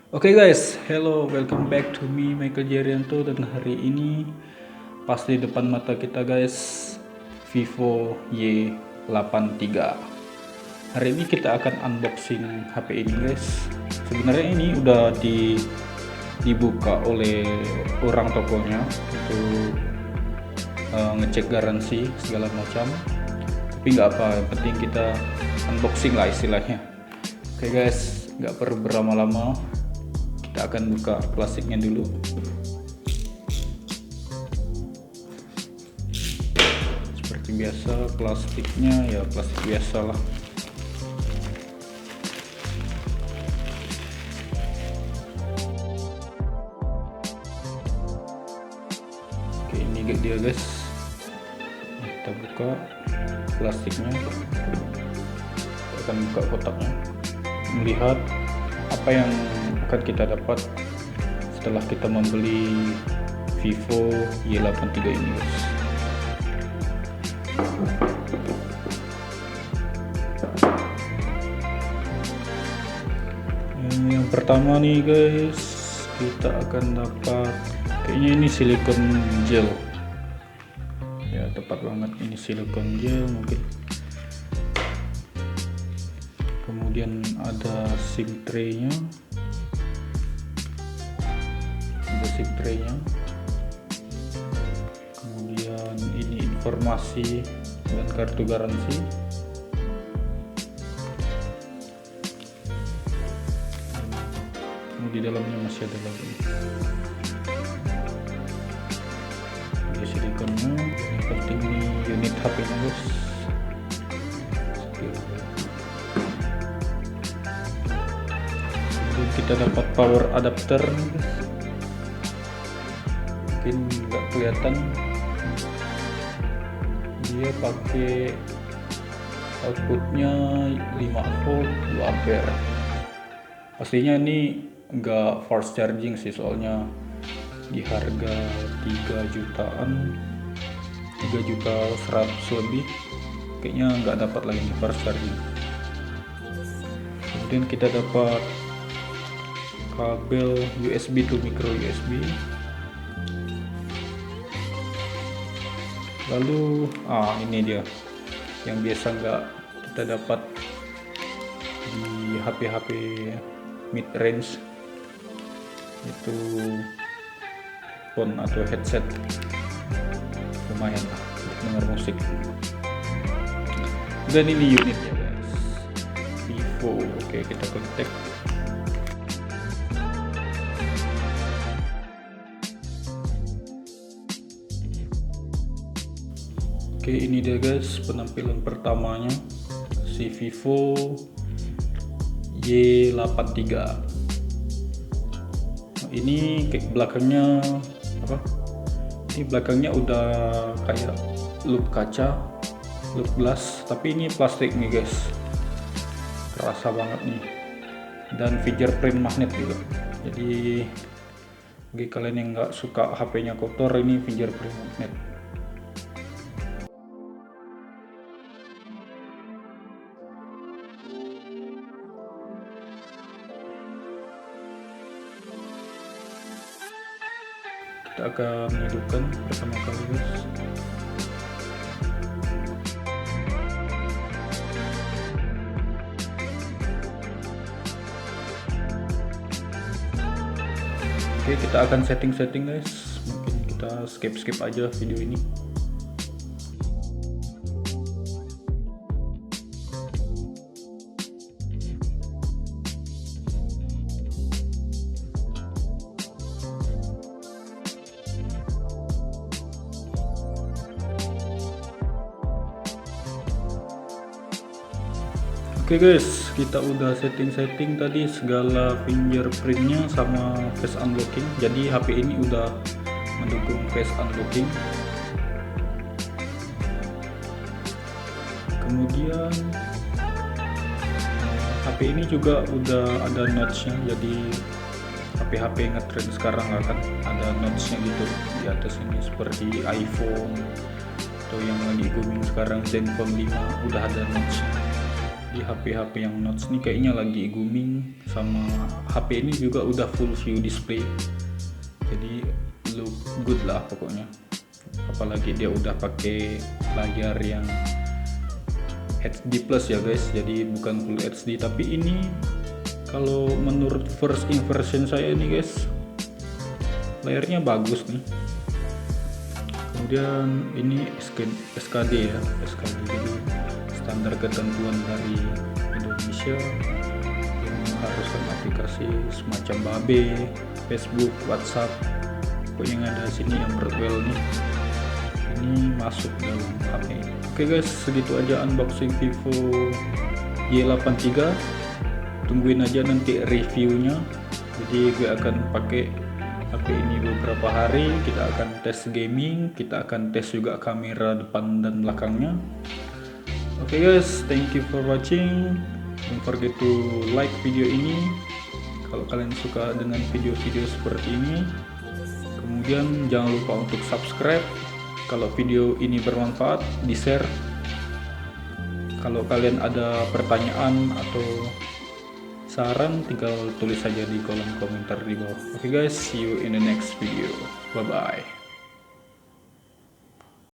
Oke guys, hello, welcome back to me Michael Jerianto, dan hari ini pas di depan mata kita guys, Vivo Y83. Hari ini kita akan unboxing HP ini guys. Sebenarnya ini udah dibuka oleh orang tokonya untuk ngecek garansi segala macam. Tapi nggak apa, yang penting kita unboxing lah istilahnya. Oke guys, nggak perlu berlama-lama. Kita akan buka plastiknya dulu. Seperti biasa, plastiknya ya plastik biasa lah. Oke, ini dia guys. Kita buka plastiknya. Kita akan buka kotaknya, melihat apa yang akan kita dapat setelah kita membeli Vivo Y83 ini guys. Yang pertama nih guys, kita akan dapat, kayaknya ini silikon gel ya, tepat banget, ini silikon gel mungkin. Kemudian ada SIM tray-nya, kemudian ini informasi dan kartu garansi. Di dalamnya masih ada lagi di silikonnya. Yang penting ini unit HP-nya guys. Kemudian kita dapat power adapter guys. Mungkin nggak kelihatan, dia pakai outputnya 5 volt 2 ampere. Pastinya ini nggak fast charging sih, soalnya di harga 3 jutaan, 3 juta 100 lebih, kayaknya nggak dapat lagi nih fast charging. Kemudian kita dapat kabel USB to micro USB. Lalu ini dia yang biasa nggak kita dapat di HP-HP mid range, itu phone atau headset, lumayan lah untuk dengar musik. Dan ini unitnya guys, Vivo. Oke, kita kontak. Oke, ini dia guys penampilan pertamanya si Vivo Y83. Ini kayak belakangnya apa? Ini belakangnya udah kayak loop kaca, loop glass, tapi ini plastik nih guys. Terasa banget nih. Dan fingerprint magnet juga. Jadi bagi kalian yang nggak suka HP-nya kotor, ini fingerprint magnet. Kita akan hidupkan pertama kali guys. Oke, kita akan setting guys. Mungkin kita skip aja video ini. Oke guys, kita udah setting tadi segala fingerprintnya sama face unlocking. Jadi HP ini udah mendukung face unlocking. Kemudian HP ini juga udah ada notch-nya. Jadi HP-HP ngetrend sekarang lah kan ada notch-nya gitu di atas ini, seperti iPhone atau yang lagi booming sekarang Zenfone 5 udah ada notch-nya. Di HP-HP yang Notes nih kayaknya lagi booming, sama HP ini juga udah full view display, jadi look good lah pokoknya. Apalagi dia udah pakai layar yang HD plus ya guys, jadi bukan full HD. Tapi ini kalau menurut first impression saya nih guys, layarnya bagus nih. Kemudian ini SKD ya, SKD, jadi standar ketentuan dari Indonesia yang mengharuskan aplikasi semacam Babe, Facebook, WhatsApp, pokoknya yang ada sini yang berwell nih, ini masuk dalam HP. Oke guys, segitu aja unboxing Vivo Y83. Tungguin aja nanti reviewnya. Jadi gue akan pakai HP ini beberapa hari. Kita akan tes gaming, kita akan tes juga kamera depan dan belakangnya. Oke guys, thank you for watching. Don't forget to like video ini kalau kalian suka dengan video-video seperti ini. Kemudian jangan lupa untuk subscribe. Kalau video ini bermanfaat, di-share. Kalau kalian ada pertanyaan atau saran, tinggal tulis saja di kolom komentar di bawah. Oke guys, see you in the next video. Bye bye.